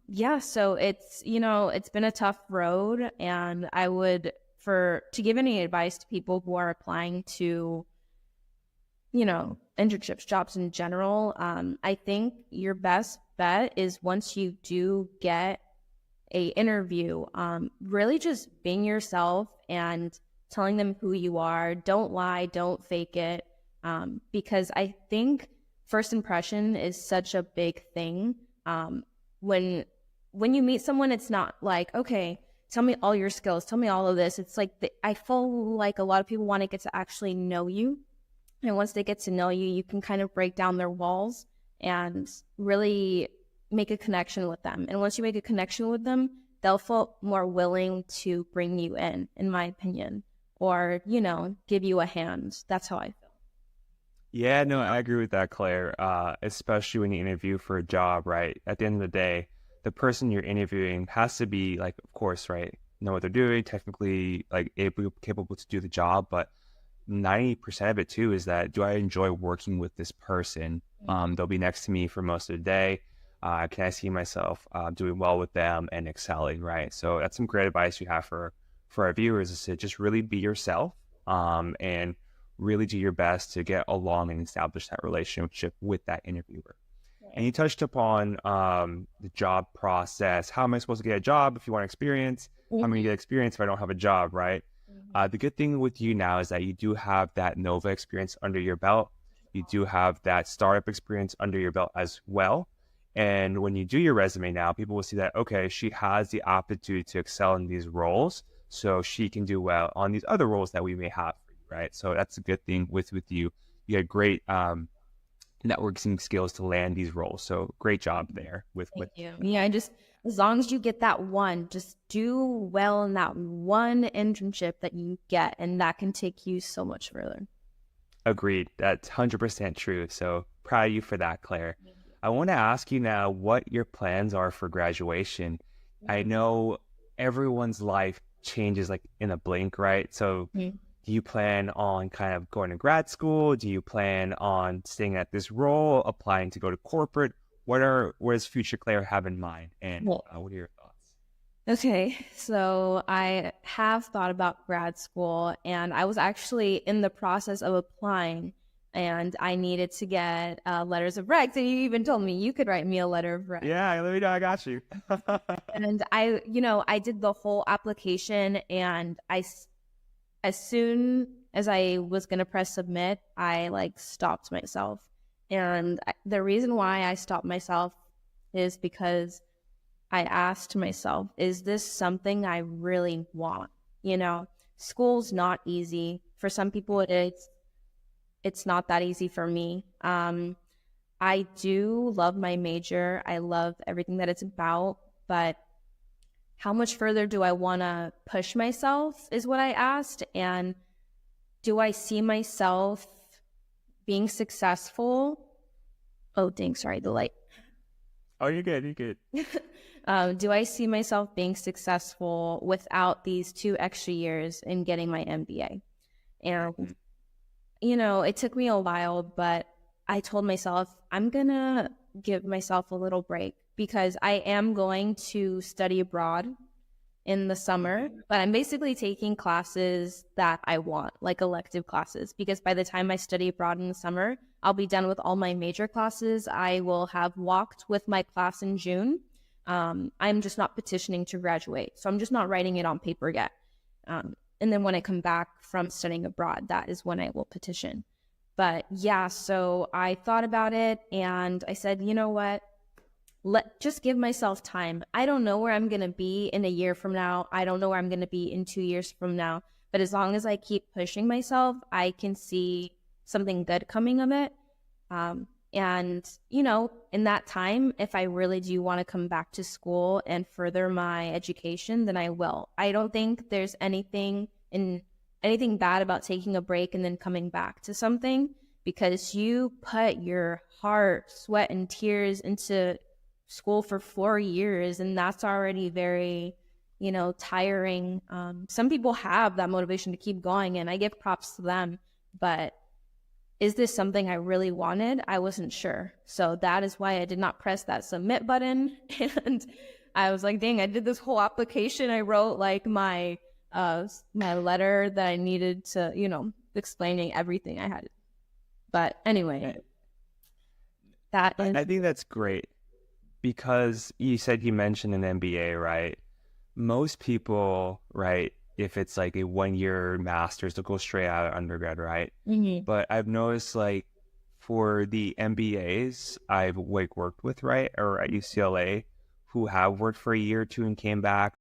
Yeah, so it's been a tough road, and to give any advice to people who are applying to, internships, jobs in general, I think your best bet is once you do get a interview, really just being yourself and telling them who you are. Don't lie, don't fake it, because I think first impression is such a big thing. When when you meet someone, it's not like, okay, tell me all your skills, tell me all of this. It's like I feel like a lot of people want to get to actually know you, and once they get to know you, you can kind of break down their walls and really make a connection with them. And once you make a connection with them, they'll feel more willing to bring you in my opinion, or, give you a hand. That's how I feel. Yeah, no, I agree with that, Claire. Especially when you interview for a job, right? At the end of the day, the person you're interviewing has to be like, of course, right, know what they're doing, technically like capable to do the job, but 90% of it too is that, do I enjoy working with this person? They'll be next to me for most of the day. Can I see myself doing well with them and excelling, right? So that's some great advice you have for our viewers, is to just really be yourself, and really do your best to get along and establish that relationship with that interviewer. And Right. you touched upon the job process. How am I supposed to get a job if you want experience? How am I going to get experience if I don't have a job, right? Mhm. The good thing with you now is that you do have that Nova experience under your belt. You do have that startup experience under your belt as well. And when you do your resume now, people will see that, okay, she has the aptitude to excel in these roles, so she can do well on these other roles that we may have for you, right? So that's a good thing with you. You had great networking skills to land these roles. So great job there with Thank you. Yeah, as long as you get that one, just do well in that one internship that you get, and that can take you so much further. Agreed. That's 100% true. So proud of you for that, Claire. Thank you. I want to ask you now what your plans are for graduation. I know everyone's life changes like in a blink, right? So Mhm. do you plan on kind of going to grad school? Do you plan on staying at this role, applying to go to corporate? What does future Claire have in mind? And Well, what are your thoughts? okay, so I have thought about grad school, and I was actually in the process of applying, and I needed to get letters of recs. And you even told me you could write me a letter of rec. Yeah, let me know. I got you. And I did the whole application, and as soon as I was gonna press submit, I like stopped myself. And the reason why I stopped myself is because I asked myself, is this something I really want? School's not easy. For some people it's not that easy for me. I do love my major. I love everything that it's about, but how much further do I want to push myself is what I asked. And do I see myself being successful? Oh, dang, sorry, the light. Oh, you're good. You're good. Do I see myself being successful without these 2 extra years in getting my MBA? And, it took me a while, but I told myself I'm going to give myself a little break because I am going to study abroad in the summer, but I'm basically taking classes that I want, like elective classes, because by the time I study abroad in the summer, I'll be done with all my major classes. I will have walked with my class in June. I'm just not petitioning to graduate, so I'm just not writing it on paper yet. And then when I come back from studying abroad, that is when I will petition. But yeah, so I thought about it and I said, you know what? Just give myself time. I don't know where I'm going to be in a year from now. I don't know where I'm going to be in 2 years from now. But as long as I keep pushing myself, I can see something good coming of it. And, in that time, if I really do want to come back to school and further my education, then I will. I don't think there's anything bad about taking a break and then coming back to something, because you put your heart, sweat, and tears into school for 4 years, and that's already very, tiring. Some people have that motivation to keep going, and I give props to them, but is this something I really wanted? I wasn't sure. So that is why I did not press that submit button. And I was like, dang, I did this whole application. I wrote like my letter that I needed to, explaining everything I had. But anyway, that is I think that's great because you said you mentioned an MBA, right? Most people, right, if it's like a 1 year master's, they'll go straight out of undergrad, right? mhm. But I've noticed like for the MBAs I've like worked with, right, or at UCLA, who have worked for a year or two and came back,